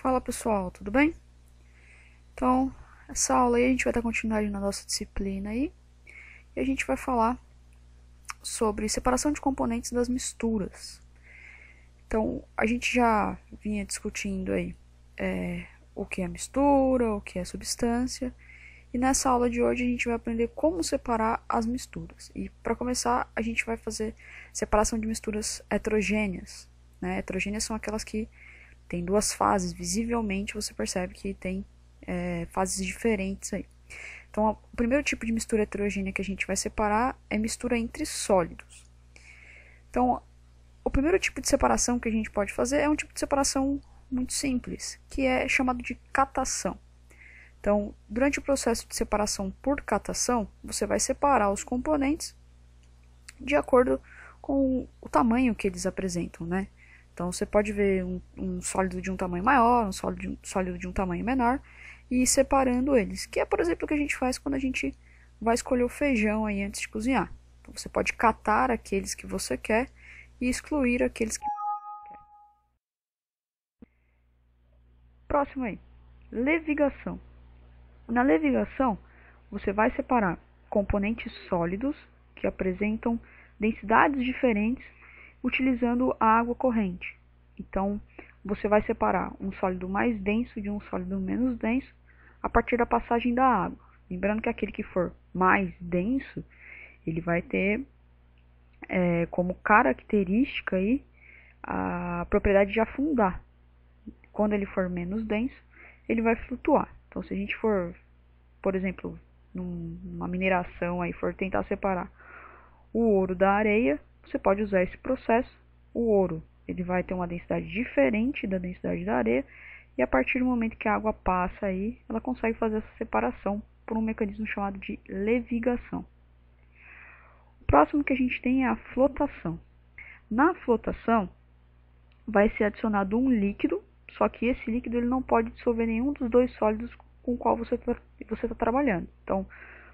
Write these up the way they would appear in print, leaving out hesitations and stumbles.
Fala pessoal, tudo bem? Então, essa aula aí a gente vai dar continuidade na nossa disciplina aí e a gente vai falar sobre separação de componentes das misturas. Então, a gente já vinha discutindo aí o que é mistura, o que é substância, e nessa aula de hoje a gente vai aprender como separar as misturas. E para começar, a gente vai fazer separação de misturas heterogêneas. Né? Heterogêneas são aquelas que têm duas fases, visivelmente você percebe que tem fases diferentes aí. Então, o primeiro tipo de mistura heterogênea que a gente vai separar é mistura entre sólidos. Então, o primeiro tipo de separação que a gente pode fazer é um tipo de separação muito simples, que é chamado de catação. Então, durante o processo de separação por catação, você vai separar os componentes de acordo com o tamanho que eles apresentam, né? Então, você pode ver um sólido de um tamanho maior, um sólido de um tamanho menor, e ir separando eles, que é, por exemplo, o que a gente faz quando a gente vai escolher o feijão aí antes de cozinhar. Então, você pode catar aqueles que você quer e excluir aqueles que você não quer. Próximo aí, levigação. Na levigação, você vai separar componentes sólidos que apresentam densidades diferentes utilizando a água corrente. Então, você vai separar um sólido mais denso de um sólido menos denso a partir da passagem da água. Lembrando que aquele que for mais denso, ele vai ter como característica aí a propriedade de afundar. Quando ele for menos denso, ele vai flutuar. Então, se a gente for, por exemplo, numa mineração aí, for tentar separar o ouro da areia, você pode usar esse processo. O ouro ele vai ter uma densidade diferente da densidade da areia, e a partir do momento que a água passa aí, ela consegue fazer essa separação por um mecanismo chamado de levigação. O próximo que a gente tem é a flotação. Na flotação, vai ser adicionado um líquido, só que esse líquido ele não pode dissolver nenhum dos dois sólidos com o qual você está trabalhando. Então,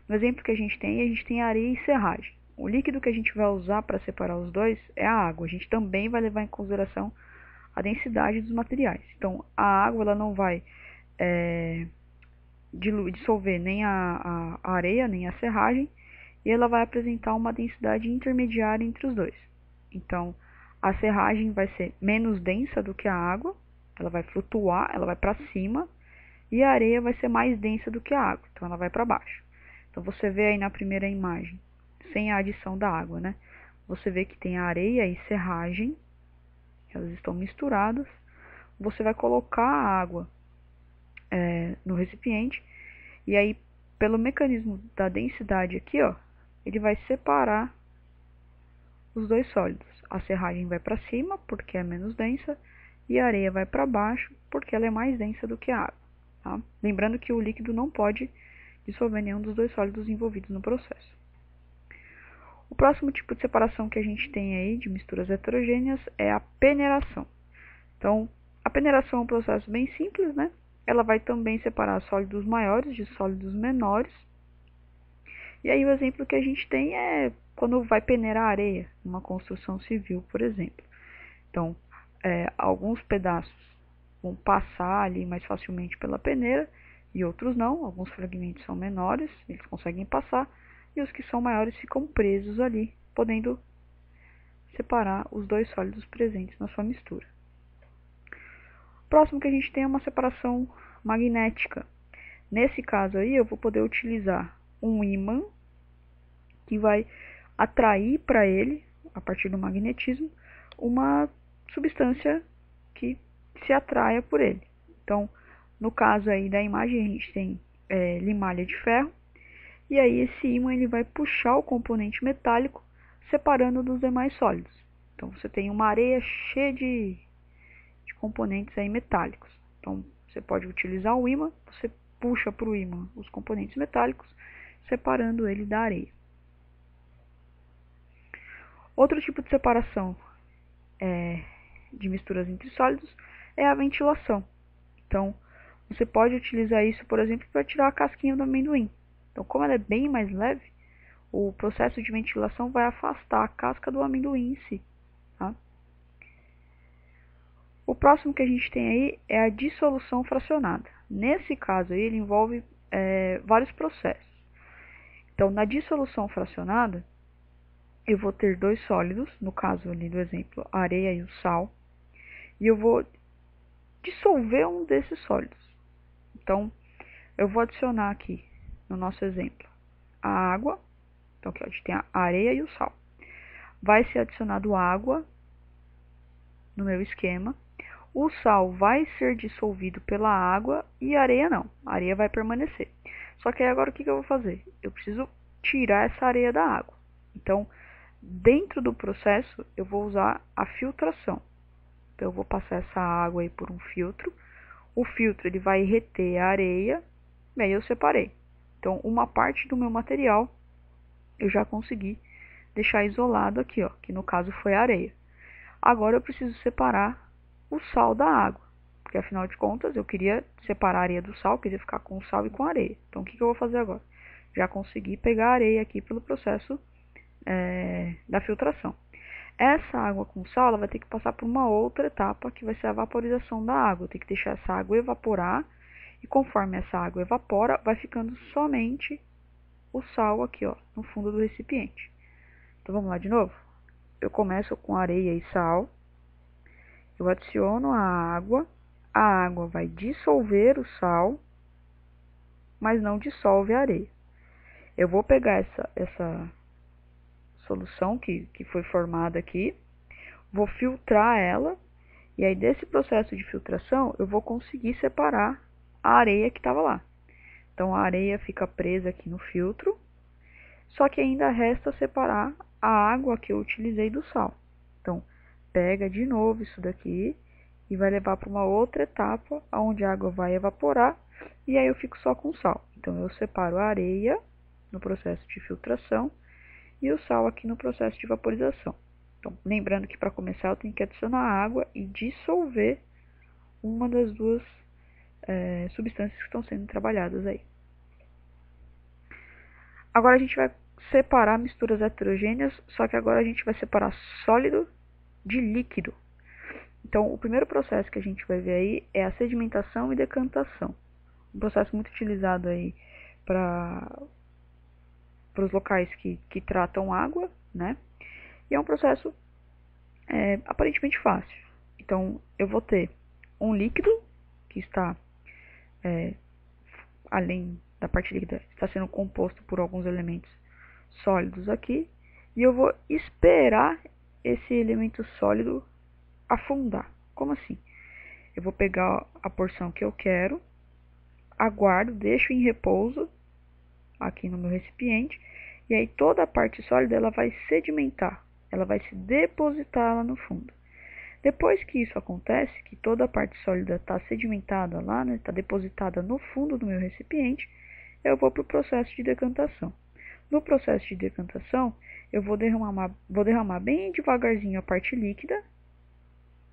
no exemplo que a gente tem areia e serragem. O líquido que a gente vai usar para separar os dois é a água. A gente também vai levar em consideração a densidade dos materiais. Então, a água ela não vai dissolver nem a areia, nem a serragem, e ela vai apresentar uma densidade intermediária entre os dois. Então, a serragem vai ser menos densa do que a água, ela vai flutuar, ela vai para cima, e a areia vai ser mais densa do que a água, então ela vai para baixo. Então, você vê aí na primeira imagem, sem a adição da água, né? Você vê que tem areia e serragem, elas estão misturadas. Você vai colocar a água no recipiente, e aí, pelo mecanismo da densidade aqui, ó, ele vai separar os dois sólidos. A serragem vai para cima, porque é menos densa, e a areia vai para baixo, porque ela é mais densa do que a água. Tá? Lembrando que o líquido não pode dissolver nenhum dos dois sólidos envolvidos no processo. O próximo tipo de separação que a gente tem aí de misturas heterogêneas é a peneiração. Então, a peneiração é um processo bem simples, né? Ela vai também separar sólidos maiores de sólidos menores. E aí o exemplo que a gente tem é quando vai peneirar areia, numa construção civil, por exemplo. Então, alguns pedaços vão passar ali mais facilmente pela peneira e outros não. Alguns fragmentos são menores, eles conseguem passar, e os que são maiores ficam presos ali, podendo separar os dois sólidos presentes na sua mistura. O próximo que a gente tem é uma separação magnética. Nesse caso aí, eu vou poder utilizar um ímã que vai atrair para ele, a partir do magnetismo, uma substância que se atraia por ele. Então, no caso aí da imagem, a gente tem limalha de ferro, e aí esse ímã ele vai puxar o componente metálico, separando dos demais sólidos. Então, você tem uma areia cheia de componentes aí metálicos. Então, você pode utilizar o ímã, você puxa para o ímã os componentes metálicos, separando ele da areia. Outro tipo de separação de misturas entre sólidos é a ventilação. Então, você pode utilizar isso, por exemplo, para tirar a casquinha do amendoim. Então, como ela é bem mais leve, o processo de ventilação vai afastar a casca do amendoim em si. Tá? O próximo que a gente tem aí é a dissolução fracionada. Nesse caso aí, ele envolve vários processos. Então, na dissolução fracionada, eu vou ter dois sólidos, no caso ali do exemplo, a areia e o sal, e eu vou dissolver um desses sólidos. Então, eu vou adicionar aqui, no nosso exemplo, a água. Então, aqui a gente tem a areia e o sal. Vai ser adicionado água no meu esquema. O sal vai ser dissolvido pela água e a areia não. A areia vai permanecer. Só que aí agora o que eu vou fazer? Eu preciso tirar essa areia da água. Então, dentro do processo, eu vou usar a filtração. Então, eu vou passar essa água aí por um filtro. O filtro ele vai reter a areia. E aí eu separei. Então, uma parte do meu material eu já consegui deixar isolado aqui, ó, que no caso foi a areia. Agora eu preciso separar o sal da água, porque afinal de contas eu queria separar a areia do sal, queria ficar com o sal e com a areia. Então o que eu vou fazer agora? Já consegui pegar a areia aqui pelo processo da filtração. Essa água com sal ela vai ter que passar por uma outra etapa, que vai ser a vaporização da água. Eu tenho que deixar essa água evaporar, e conforme essa água evapora, vai ficando somente o sal aqui, ó, no fundo do recipiente. Então vamos lá de novo? Eu começo com areia e sal, eu adiciono a água vai dissolver o sal, mas não dissolve a areia. Eu vou pegar essa solução que foi formada aqui, vou filtrar ela, e aí desse processo de filtração eu vou conseguir separar a areia que estava lá. Então a areia fica presa aqui no filtro, só que ainda resta separar a água que eu utilizei do sal. Então, pega de novo isso daqui e vai levar para uma outra etapa, onde a água vai evaporar e aí eu fico só com sal. Então, eu separo a areia no processo de filtração e o sal aqui no processo de vaporização. Então, lembrando que para começar eu tenho que adicionar água e dissolver uma das duas substâncias que estão sendo trabalhadas aí. Agora a gente vai separar misturas heterogêneas, só que agora a gente vai separar sólido de líquido. Então, o primeiro processo que a gente vai ver aí é a sedimentação e decantação. Um processo muito utilizado aí para os locais que tratam água, né? E é um processo aparentemente fácil. Então, eu vou ter um líquido que está além da parte líquida, está sendo composto por alguns elementos sólidos aqui, e eu vou esperar esse elemento sólido afundar. Como assim? Eu vou pegar a porção que eu quero, aguardo, deixo em repouso aqui no meu recipiente, e aí toda a parte sólida ela vai sedimentar, ela vai se depositar lá no fundo. Depois que isso acontece, que toda a parte sólida está sedimentada lá, está depositada no fundo do meu recipiente, eu vou para o processo de decantação. No processo de decantação, eu vou derramar bem devagarzinho a parte líquida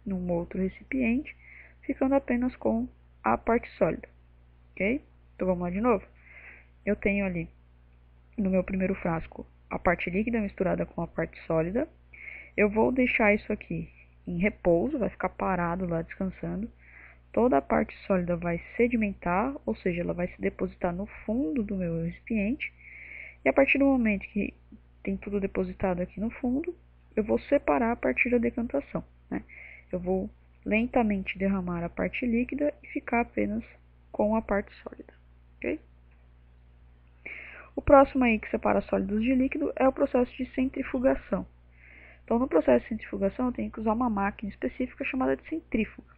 num outro recipiente, ficando apenas com a parte sólida, ok? Então vamos lá de novo. Eu tenho ali no meu primeiro frasco a parte líquida misturada com a parte sólida. Eu vou deixar isso aqui em repouso, vai ficar parado lá descansando. Toda a parte sólida vai sedimentar, ou seja, ela vai se depositar no fundo do meu recipiente. E a partir do momento que tem tudo depositado aqui no fundo, eu vou separar a partir da decantação, né? Eu vou lentamente derramar a parte líquida e ficar apenas com a parte sólida, ok? O próximo aí que separa sólidos de líquido é o processo de centrifugação. Então, no processo de centrifugação, eu tenho que usar uma máquina específica chamada de centrífuga.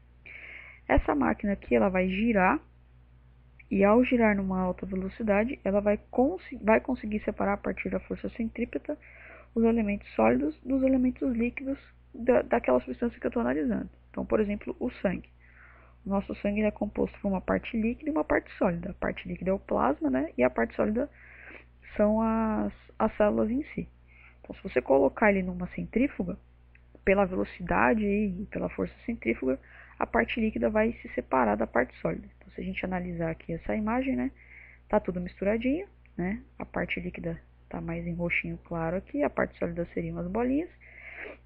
Essa máquina aqui, ela vai girar, e ao girar numa alta velocidade, ela vai conseguir separar a partir da força centrípeta os elementos sólidos dos elementos líquidos daquela substância que eu estou analisando. Então, por exemplo, o sangue. O nosso sangue é composto por uma parte líquida e uma parte sólida. A parte líquida é o plasma, né? E a parte sólida são as células em si. Então, se você colocar ele numa centrífuga, pela velocidade e pela força centrífuga, a parte líquida vai se separar da parte sólida. Então, se a gente analisar aqui essa imagem, né, tá tudo misturadinho, né? A parte líquida tá mais em roxinho claro aqui, a parte sólida seriam as bolinhas.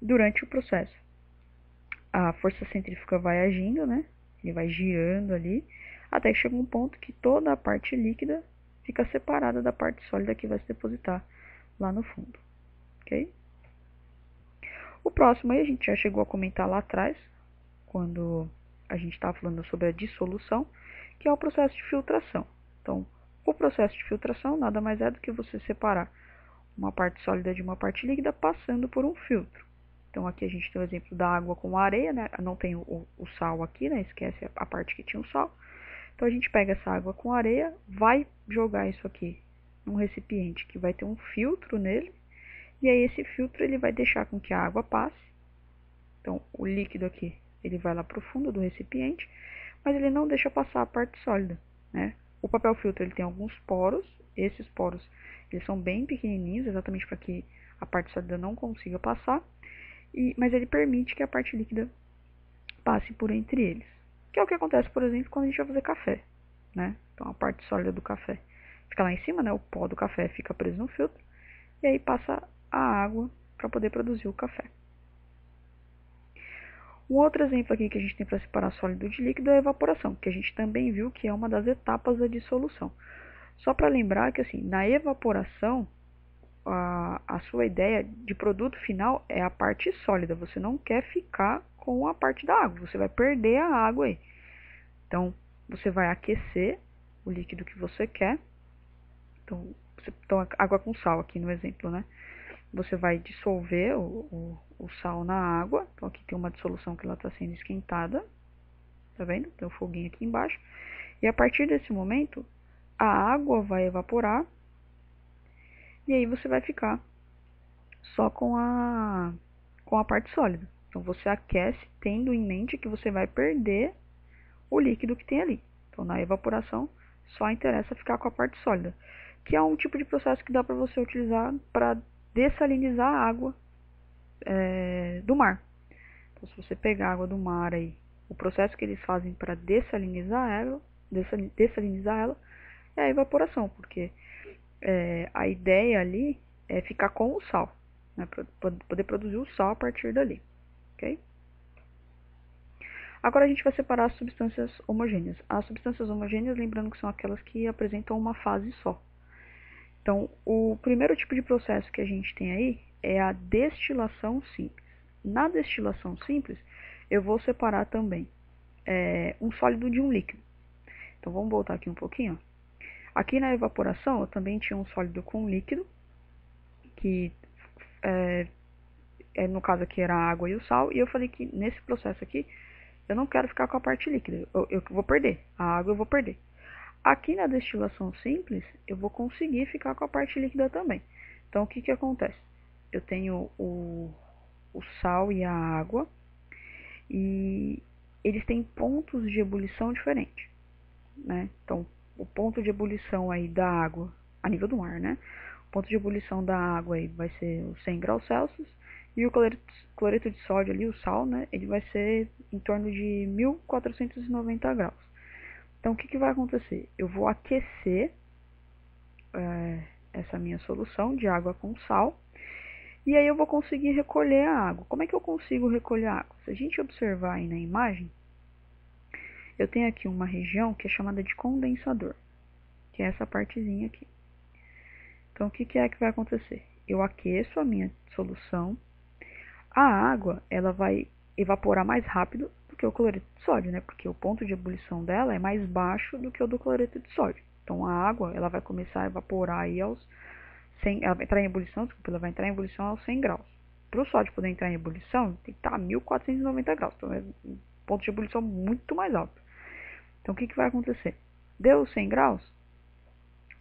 Durante o processo, a força centrífuga vai agindo, né? Ele vai girando ali, até que chega um ponto que toda a parte líquida fica separada da parte sólida que vai se depositar lá no fundo, ok? O próximo aí a gente já chegou a comentar lá atrás, quando a gente estava falando sobre a dissolução, que é o processo de filtração. Então, o processo de filtração nada mais é do que você separar uma parte sólida de uma parte líquida passando por um filtro. Então, aqui a gente tem o exemplo da água com areia, né? Não tem o sal aqui, né? Esquece a parte que tinha o sal. Então, a gente pega essa água com areia, vai jogar isso aqui num recipiente que vai ter um filtro nele, e aí esse filtro ele vai deixar com que a água passe. Então, o líquido aqui, ele vai lá para o fundo do recipiente, mas ele não deixa passar a parte sólida, né? O papel filtro ele tem alguns poros, esses poros eles são bem pequenininhos, exatamente para que a parte sólida não consiga passar, mas ele permite que a parte líquida passe por entre eles. Que é o que acontece, por exemplo, quando a gente vai fazer café, né? Então a parte sólida do café fica lá em cima, né? O pó do café fica preso no filtro, e aí passa a água para poder produzir o café. Um outro exemplo aqui que a gente tem para separar sólido de líquido é a evaporação, que a gente também viu que é uma das etapas da dissolução. Só para lembrar que assim, na evaporação, a sua ideia de produto final é a parte sólida. Você não quer ficar com a parte da água, você vai perder a água aí. Então, você vai aquecer o líquido que você quer. Então, água com sal aqui no exemplo, né? Você vai dissolver o sal na água. Então aqui tem uma dissolução que ela está sendo esquentada. Tá vendo? Tem o foguinho aqui embaixo. E a partir desse momento, a água vai evaporar. E aí você vai ficar só com a parte sólida. Então você aquece tendo em mente que você vai perder o líquido que tem ali. Então na evaporação só interessa ficar com a parte sólida. Que é um tipo de processo que dá para você utilizar para dessalinizar a água do mar. Então, se você pegar a água do mar aí, o processo que eles fazem para dessalinizar ela é a evaporação, porque a ideia ali é ficar com o sal, né, para poder produzir o sal a partir dali, ok? Agora a gente vai separar as substâncias homogêneas. As substâncias homogêneas, lembrando que são aquelas que apresentam uma fase só. Então, o primeiro tipo de processo que a gente tem aí é a destilação simples. Na destilação simples, eu vou separar também um sólido de um líquido. Então, vamos voltar aqui um pouquinho. Aqui na evaporação, eu também tinha um sólido com líquido, que no caso aqui era a água e o sal, e eu falei que nesse processo aqui, eu não quero ficar com a parte líquida, eu vou perder, a água eu vou perder. Aqui na destilação simples, eu vou conseguir ficar com a parte líquida também. Então, o que que acontece? Eu tenho o sal e a água, e eles têm pontos de ebulição diferentes, né? Então, o ponto de ebulição aí da água, a nível do mar, né? O ponto de ebulição da água aí vai ser os 100 graus Celsius, e o cloreto de sódio ali, o sal, né? Ele vai ser em torno de 1490 graus. Então, o que que vai acontecer? Eu vou aquecer essa minha solução de água com sal, e aí eu vou conseguir recolher a água. Como é que eu consigo recolher a água? Se a gente observar aí na imagem, eu tenho aqui uma região que é chamada de condensador, que é essa partezinha aqui. Então, o que que é que vai acontecer? Eu aqueço a minha solução, a água ela vai evaporar mais rápido do que o cloreto de sódio, né? Porque o ponto de ebulição dela é mais baixo do que o do cloreto de sódio. Então, a água ela vai começar a evaporar aí aos 100, ela vai entrar em ebulição, desculpa, ela vai entrar em ebulição aos 100 graus. Para o sódio poder entrar em ebulição, tem que estar a 1490 graus. Então, é um ponto de ebulição muito mais alto. Então, o que que vai acontecer? Deu 100 graus,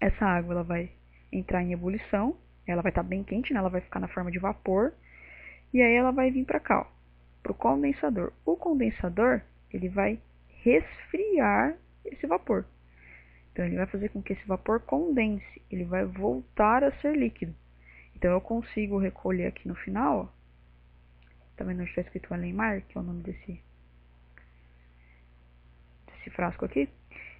essa água ela vai entrar em ebulição, ela vai estar bem quente, né? Ela vai ficar na forma de vapor, e aí ela vai vir para cá, para o condensador. O condensador, ele vai resfriar esse vapor. Então, ele vai fazer com que esse vapor condense, ele vai voltar a ser líquido. Então, eu consigo recolher aqui no final, ó, tá vendo onde está escrito Alemar, que é o nome desse frasco aqui?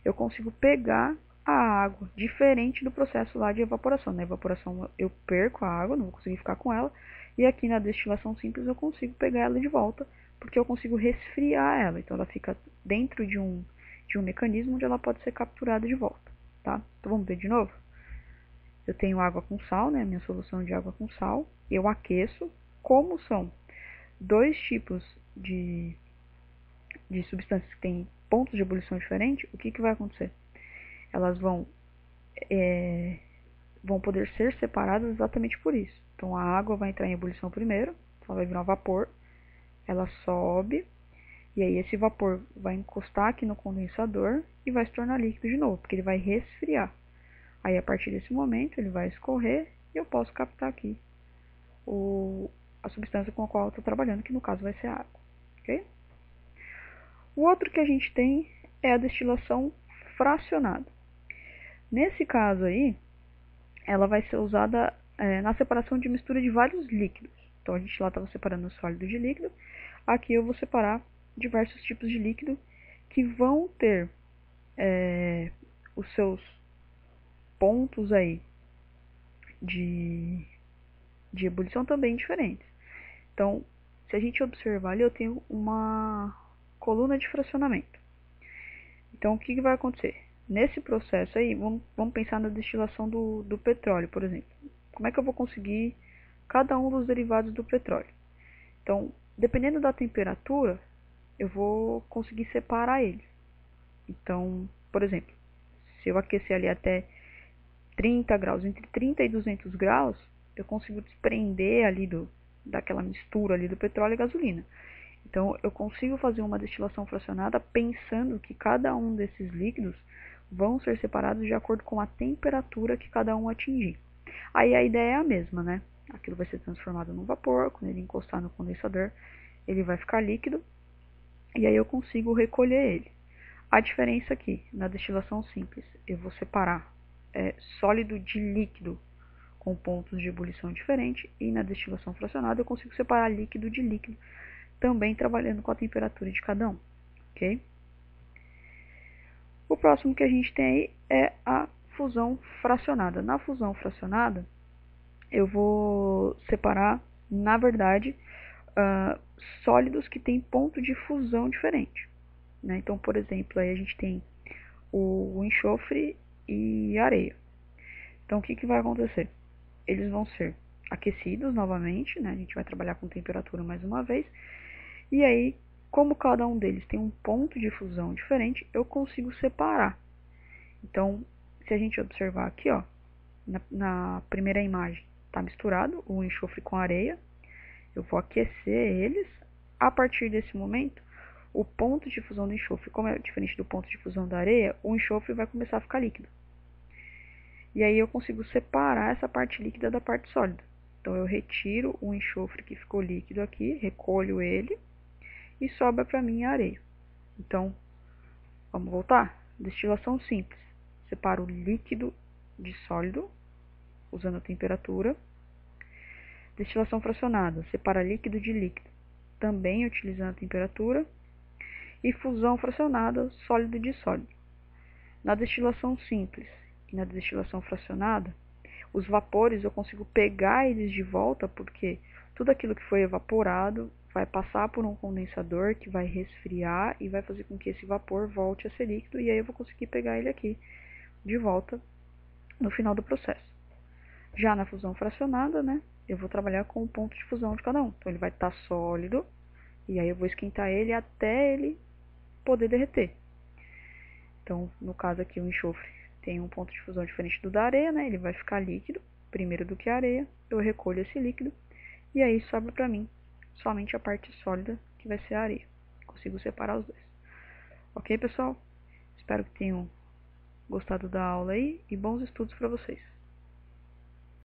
Eu consigo pegar a água, diferente do processo lá de evaporação. Na evaporação eu perco a água, não vou conseguir ficar com ela, e aqui na destilação simples eu consigo pegar ela de volta porque eu consigo resfriar ela. Então ela fica dentro de um mecanismo onde ela pode ser capturada de volta, tá? Então vamos ver de novo? Eu tenho água com sal, né? Minha solução de água com sal. Eu aqueço. Como são dois tipos de substâncias que têm pontos de ebulição diferentes, o que vai acontecer? Elas vão poder ser separadas exatamente por isso. Então a água vai entrar em ebulição primeiro, ela vai virar um vapor, ela sobe, e aí esse vapor vai encostar aqui no condensador e vai se tornar líquido de novo, porque ele vai resfriar. Aí a partir desse momento ele vai escorrer e eu posso captar aqui a substância com a qual eu estou trabalhando, que no caso vai ser a água. Okay? O outro que a gente tem é a destilação fracionada. Nesse caso aí, ela vai ser usada na separação de mistura de vários líquidos. Então a gente lá estava separando sólido de líquido, aqui eu vou separar diversos tipos de líquido que vão ter os seus pontos aí de ebulição também diferentes. Então, se a gente observar ali, eu tenho uma coluna de fracionamento. Então, o que vai acontecer? Nesse processo aí, vamos pensar na destilação do petróleo, por exemplo. Como é que eu vou conseguir cada um dos derivados do petróleo? Então, dependendo da temperatura, eu vou conseguir separar eles. Então, por exemplo, se eu aquecer ali até 30 graus, entre 30 e 200 graus, eu consigo desprender ali daquela mistura ali do petróleo e gasolina. Então, eu consigo fazer uma destilação fracionada pensando que cada um desses líquidos vão ser separados de acordo com a temperatura que cada um atingir. Aí a ideia é a mesma, né? Aquilo vai ser transformado num vapor, quando ele encostar no condensador, ele vai ficar líquido, e aí eu consigo recolher ele. A diferença aqui, na destilação simples, eu vou separar sólido de líquido com pontos de ebulição diferentes, e na destilação fracionada eu consigo separar líquido de líquido, também trabalhando com a temperatura de cada um, ok? O próximo que a gente tem aí é a fusão fracionada. Na fusão fracionada, eu vou separar, na verdade, sólidos que têm ponto de fusão diferente. Né? Então, por exemplo, aí a gente tem o enxofre e areia. Então, o que vai acontecer? Eles vão ser aquecidos novamente, né? A gente vai trabalhar com temperatura mais uma vez. E aí, como cada um deles tem um ponto de fusão diferente, eu consigo separar. Então, se a gente observar aqui, ó, na primeira imagem, está misturado o enxofre com a areia. Eu vou aquecer eles. A partir desse momento, o ponto de fusão do enxofre, como é diferente do ponto de fusão da areia, o enxofre vai começar a ficar líquido. E aí eu consigo separar essa parte líquida da parte sólida. Então eu retiro o enxofre que ficou líquido aqui, recolho ele e sobra para mim a areia. Então, vamos voltar? Destilação simples. Separo o líquido de sólido, usando a temperatura. Destilação fracionada. Separa líquido de líquido, também utilizando a temperatura. E fusão fracionada, sólido de sólido. Na destilação simples e na destilação fracionada, os vapores eu consigo pegar eles de volta, porque tudo aquilo que foi evaporado vai passar por um condensador que vai resfriar e vai fazer com que esse vapor volte a ser líquido, e aí eu vou conseguir pegar ele aqui de volta no final do processo. Já na fusão fracionada, né, eu vou trabalhar com o ponto de fusão de cada um. Então ele vai estar sólido, e aí eu vou esquentar ele até ele poder derreter. Então, no caso aqui, o enxofre tem um ponto de fusão diferente do da areia, né? Ele vai ficar líquido, primeiro do que a areia. Eu recolho esse líquido e aí sobra para mim somente a parte sólida, que vai ser a areia. Consigo separar os dois. Ok, pessoal? Espero que tenham gostado da aula aí e bons estudos para vocês.